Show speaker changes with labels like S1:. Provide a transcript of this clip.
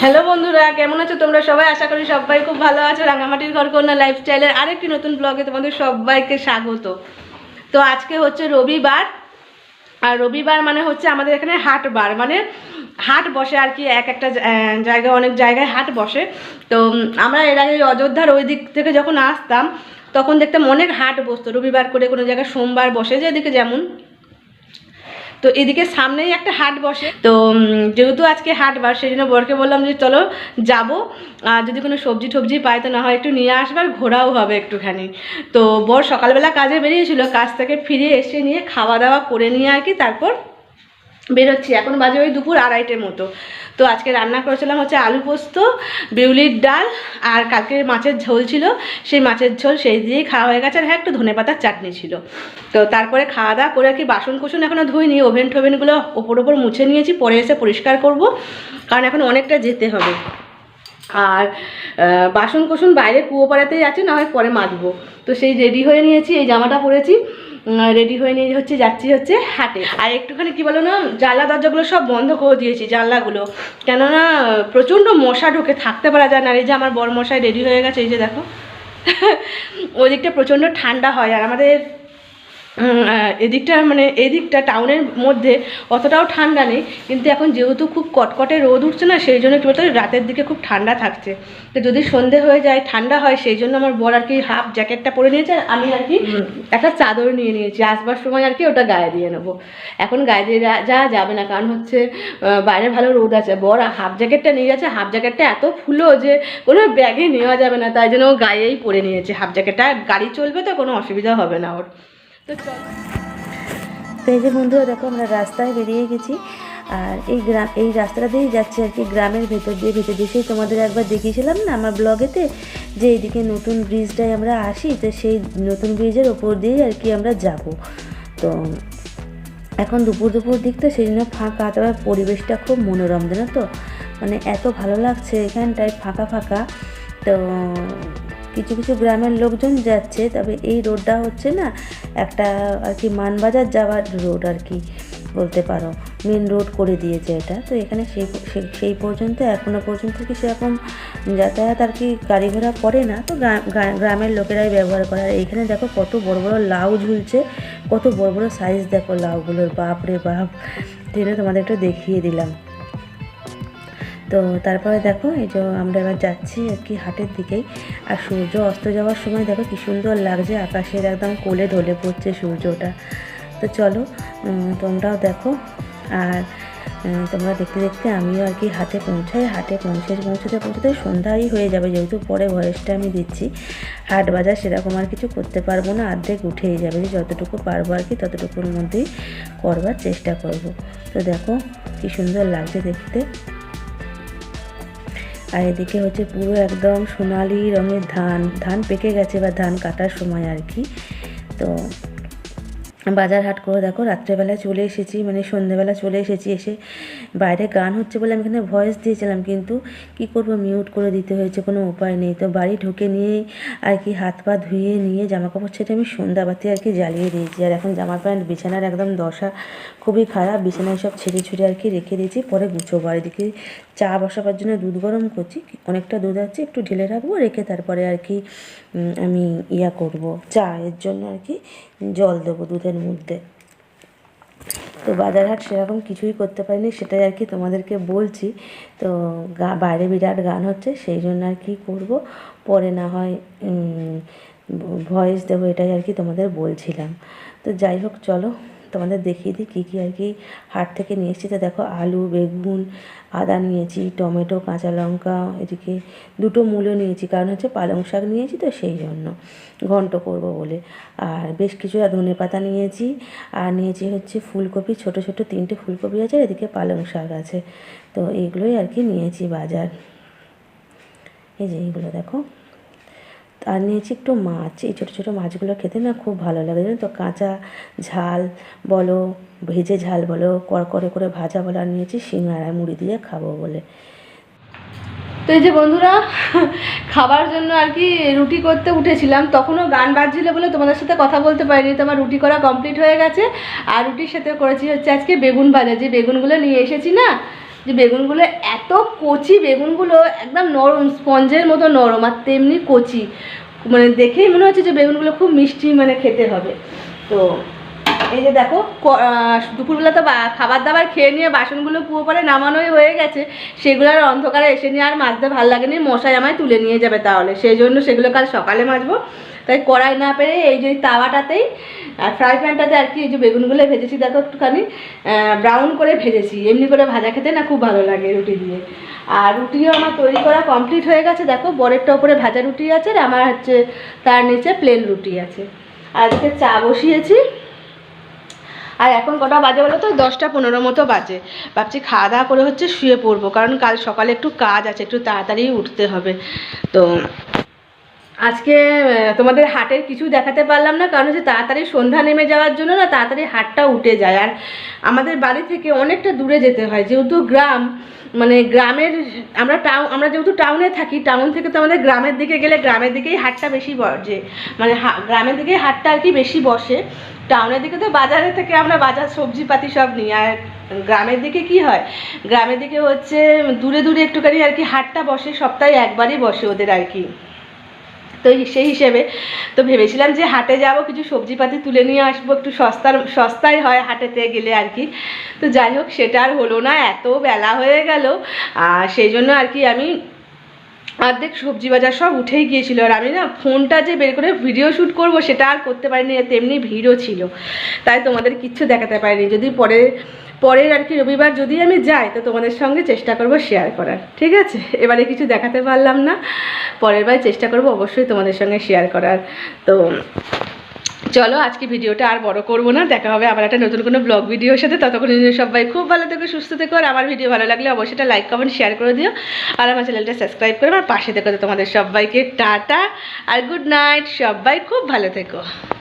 S1: Hello বন্ধুরা, কেমন আছো তোমরা সবাই? আশা করি সবাই খুব ভালো আছো। রাঙামাটির ঘরকন্যা লাইফস্টাইলের আরেকটি নতুন ব্লগে তোমাদের সবাইকে স্বাগত। তো আজকে হচ্ছে রবিবার, আর রবিবার মানে হচ্ছে আমাদের এখানে হাট বার, মানে হাট বসে আর কি। একটা জায়গায়, অনেক জায়গায় হাট বসে। তো আমরা এর আগে অযোধ্যার ওই দিক থেকে যখন আসতাম তখন দেখতাম অনেক হাট বসতো রবিবার করে, কোনো জায়গায় সোমবার বসে, যেদিকে যেমন। তো এদিকে সামনেই একটা হাট বসে। তো যেহেতু আজকে হাট বার, সেই জন্য বরকে বললাম যে চলো যাবো, আর যদি কোনো সবজি টবজি পাই তো না হয় একটু নিয়ে আসবে, আর ঘোরাও হবে একটুখানি। তো বর সকালবেলা কাজে বেরিয়েছিল, কাজ থেকে ফিরে এসে নিয়ে খাওয়া দাওয়া করে নিয়ে আর কি তারপর বেরোচ্ছি। এখন বাজে ওই দুপুর 2:30 মতো। তো আজকে রান্না করেছিলাম হচ্ছে আলু পোস্ত, বিউলির ডাল, আর কালকে মাছের ঝোল ছিল, সেই মাছের ঝোল সেই দিয়েই খাওয়া হয়ে গেছে। আর হ্যাঁ, একটু ধনেপাতার চাটনি ছিল। তো তারপরে খাওয়া দাওয়া করে আর কি বাসন কুসন এখনও ধুইনি, ওভেন টোভেনগুলো ওপর মুছে নিয়েছি, পরে এসে পরিষ্কার করব, কারণ এখন অনেকটা যেতে হবে। আর বাসন কুসন বাইরে কুয়ো পাড়াতেই আছে, না হয় পরে মাজবো। তো সেই রেডি হয়ে নিয়েছি, এই জামাটা পরেছি, রেডি হয়ে নিয়ে যাচ্ছি হাটে। আর একটুখানি কি বলো না, জানলা দরজাগুলো সব বন্ধ করে দিয়েছি, জানলাগুলো, কেননা প্রচণ্ড মশা ঢোকে, থাকতে পারা যায় না। আর এই যে আমার বর মশাই রেডি হয়ে গেছে, এই যে দেখো। ওই দিকটা প্রচণ্ড ঠান্ডা হয়, আর আমাদের এদিকটা মানে এদিকটা টাউনের মধ্যে অতটাও ঠান্ডা নেই, কিন্তু এখন যেহেতু খুব কটকটে রোদ উঠছে না, সেই জন্য কি বলতো রাতের দিকে খুব ঠান্ডা থাকছে। তো যদি সন্ধে হয়ে যায় ঠান্ডা হয়, সেই জন্য আমার বর আর কি হাফ জ্যাকেটটা পরে নিয়েছে, আমি আর কি একটা চাদর নিয়ে নিয়েছি, আসবার সময় আর কি ওটা গায়ে দিয়ে নেবো। এখন গায়ে দিয়ে যাওয়া যাবে না, কারণ হচ্ছে বাইরে ভালো রোদ আছে। বর হাফ জ্যাকেটটা নিয়ে যাচ্ছে, হাফ জ্যাকেটটা এত ফুলো যে কোনো ব্যাগে নেওয়া যাবে না, তাই জন্য ও গায়েই পরে নিয়েছে হাফ জ্যাকেটটা। গাড়ি চলবে তো কোনো অসুবিধা হবে না ওর। তো
S2: এই যে বন্ধুরা দেখো, আমরা রাস্তায় বেরিয়ে গেছি, আর এই রাস্তাটা দিয়েই যাচ্ছি আর কি, গ্রামের ভেতর দিয়ে সেই তোমাদের একবার দেখিয়েছিলাম না আমার ব্লগেতে, যে এইদিকে নতুন ব্রিজটায় আমরা আসি, তো সেই নতুন ব্রিজের ওপর দিয়েই আর কি আমরা যাব। তো এখন দুপুর দিকটা, সেই জন্য ফাঁকা, তবে পরিবেশটা খুব মনোরম, জানো তো, মানে এত ভালো লাগছে এখানটায় ফাঁকা ফাঁকা। তো কিছু কিছু গ্রামের লোকজন যাচ্ছে, তবে এই রোডটা হচ্ছে না একটা আর কি মানবাজার যাওয়ার রোড আর কি বলতে পারো, মেন রোড করে দিয়েছে এটা। তো এখানে সেই পর্যন্ত এখনও পর্যন্ত কি সেরকম যাতায়াত আর কি গাড়ি ঘোড়া করে না, তো গ্রামের লোকেরাই ব্যবহার করে। আর এইখানে দেখো কত বড় বড় লাউ ঝুলছে, কত বড় বড় সাইজ দেখো লাউগুলোর, বাপ রে বাপ, যেটা তোমাদের একটু দেখিয়ে দিলাম। তো তারপরে দেখো এই যে আমরা এবার যাচ্ছি আর কি হাটের দিকেই, আর সূর্য অস্ত যাওয়ার সময় দেখো কি সুন্দর লাগছে, আকাশের একদম কোলে ঢলে পড়ছে সূর্যটা। তো চলো তোমরাও দেখো, আর তোমরা দেখতে দেখতে আমিও আর কি হাটে পৌঁছাই। হাটে পৌঁছতে সন্ধ্যাই হয়ে যাবে, যেহেতু পরে ভয়েসটা আমি দিচ্ছি। হাট বাজার সেরকম আর কিছু করতে পারবো না, অর্ধেক উঠেই যাবে, যতটুকু পারবো আর কি ততটুকুর মধ্যেই করবার চেষ্টা করব। তো দেখো কি সুন্দর লাগছে দেখতে। আর এদিকে হচ্ছে পুরো একদম সোনালি রঙের ধান পেকে গেছে, বা ধান কাটার সময় আর কি। তো বাজার হাট করে দেখো রাত্রেবেলা চলে এসেছি, মানে সন্ধ্যেবেলা চলে এসেছি। এসে বাইরে গান হচ্ছে বলে আমি এখানে ভয়েস দিয়েছিলাম, কিন্তু কি করব, মিউট করে দিতে হয়েছে, কোনো উপায় নেই। তো বাড়ি ঢুকে নিয়েই আর কি হাত পা ধুয়ে নিয়ে জামাকাপড় ছেড়ে আমি সন্ধ্যাবাতি আর কি জ্বালিয়ে দিয়েছি। আর এখন জামা প্যান্ট বিছানার একদম দশা খুবই খারাপ, বিছানায় সব ছেড়ে ছুড়ে আর কি রেখে দিয়েছি, পরে গুছোবো। আর এদিকে চা বসাবার জন্য দুধ গরম করছি, অনেকটা দুধ আছে, একটু ঢেলে রাখবো, রেখে তারপরে আর কি আমি করব চা এর জন্য আর কি জল দেবো দুধের মধ্যে। তো বাজার হাট সেরকম কিছুই করতে পারিনি, সেটাই আর কি তোমাদেরকে বলছি। তো বাইরে বিরাট গান হচ্ছে, সেই জন্য আর কি করব, পরে না হয় ভয়েস দেবো, এটাই আর কি তোমাদের বলছিলাম। তো যাই হোক, চলো তোমাদের দেখিয়ে দিই কী কী আর কি হাট থেকে নিয়ে এসেছি। তো দেখো আলু, বেগুন, আদা নিয়েছি, টমেটো, কাঁচা লঙ্কা, এদিকে দুটো মূলো নিয়েছি, কারণ হচ্ছে পালং শাক নিয়েছি তো সেই জন্য, ঘন্ট করব বলে। আর বেশ কিছু ধনেপাতা নিয়েছি, আর নিয়েছি হচ্ছে ফুলকপি, ছোট ছোট 3টে ফুলকপি আছে, এদিকে পালং শাক আছে। তো এইগুলোই আর কি নিয়েছি বাজার, এই যে এইগুলো দেখো। আর নিয়েছি একটু মাছ, এই ছোটো ছোটো মাছগুলো খেতে না খুব ভালো লাগে, জানো তো, কাঁচা ঝাল বলো, ভেজে ঝাল বলো, কড়কড়ে করে ভাজা বলো। আর নিয়েছি সিঙ্গাড়া, মুড়ি দিয়ে খাবো বলে।
S1: তো এই যে বন্ধুরা, খাবার জন্য আর কি রুটি করতে উঠেছিলাম, তখনও গান বাজছিল বলে তোমাদের সাথে কথা বলতে পারিনি। তো আমার রুটি করা কমপ্লিট হয়ে গেছে, আর রুটির সাথে করেছি হচ্ছে আজকে বেগুন ভাজা, যে বেগুনগুলো নিয়ে এসেছি না, যে বেগুনগুলো এত কচি, বেগুনগুলো একদম নরম, স্পঞ্জের মতো নরম আর তেমনি কচি, মানে দেখেই মনে হচ্ছে যে বেগুনগুলো খুব মিষ্টি, মানে খেতে হবে। তো এই যে দেখো দুপুরবেলা তো খাবার দাবার খেয়ে নিয়ে বাসনগুলো পুরো পরে নামানোই হয়ে গেছে, সেগুলো আর অন্ধকারে এসে নিয়ে আর মাজতে ভালো লাগেনি, মশাই আমায় তুলে নিয়ে যাবে তাহলে, সেই জন্য সেগুলো কাল সকালে মাজবো। তাই কড়াই না পেরে এই যে তাওয়াটাতেই আর ফ্রাই প্যানটাতে আর কি এই যে বেগুনগুলো ভেজেছি, দেখো একটুখানি ব্রাউন করে ভেজেছি, এমনি করে ভাজা খেতে না খুব ভালো লাগে রুটি দিয়ে। আর রুটিও আমার তৈরি করা কমপ্লিট হয়ে গেছে, দেখো বরেরটা ওপরে ভাজা রুটি আছে আর আমার হচ্ছে তার নিচে প্লেন রুটি আছে। আর আজকে চা বসিয়েছি। আর এখন কটা বাজে বলো তো, 10:15 মতো বাজে। ভাবছি খাওয়া দাওয়া করে হচ্ছে শুয়ে পড়বো, কারণ কাল সকালে একটু কাজ আছে, একটু তাড়াতাড়ি উঠতে হবে। তো আজকে তোমাদের হাটের কিছু দেখাতে পারলাম না, কারণ হচ্ছে তাড়াতাড়ি সন্ধ্যা নেমে যাওয়ার জন্য না তাড়াতাড়ি হাটটা উঠে যায়। আর আমাদের বাড়ি থেকে অনেকটা দূরে যেতে হয়, যেহেতু গ্রাম, মানে গ্রামের আমরা যেহেতু টাউনে থাকি, টাউন থেকে তো আমাদের গ্রামের দিকে গেলে গ্রামের দিকেই হাটটা বেশি বসে, মানে গ্রামের দিকেই হাটটা আর কি বেশি বসে। টাউনের দিকে তো বাজারে থেকে আমরা বাজার সবজিপাতি সব নিই, আর গ্রামের দিকে কি হয়, গ্রামের দিকে হচ্ছে দূরে দূরে একটুখানি আর কি হাটটা বসে, সপ্তাহে একবারই বসে ওদের আর কি। তো সেই হিসেবে তো ভেবেছিলাম যে হাটে যাব, কিছু সবজিপাতি তুলে নিয়ে আসবো, একটু সস্তায় হয় হাটেতে গেলে আর কি। তো যাই হোক সেটা আর হলো না, এত বেলা হয়ে গেল, আর সেই জন্য আর কি আমি অর্ধেক সবজি বাজার সব উঠেই গিয়েছিল। আর আমি না ফোনটা যে বের করে ভিডিও শ্যুট করব সেটা আর করতে পারিনি, তেমনি ভিড়ও ছিল, তাই তোমাদের কিচ্ছু দেখাতে পারিনি। যদি পরের আর কি রবিবার যদি আমি যাই তো তোমাদের সঙ্গে চেষ্টা করব শেয়ার করার, ঠিক আছে? এবারে কিছু দেখাতে পারলাম না, পরের বার চেষ্টা করব অবশ্যই তোমাদের সঙ্গে শেয়ার করার। তো চলো আজকে ভিডিওটা আর বড় করব না, দেখা হবে আবার একটা নতুন কোনো ব্লগ ভিডিওর সাথে। ততক্ষণ সবাই খুব ভালো থেকো, সুস্থ থেকো। আর আমার ভিডিও ভালো লাগলে অবশ্যই একটা লাইক কমেন্ট শেয়ার করে দিও, আর আমার চ্যানেলটা সাবস্ক্রাইব করে আমার পাশে থেকো। তোমাদের সবাইকে টাটা আর গুড নাইট, সবাই খুব ভালো থেকো।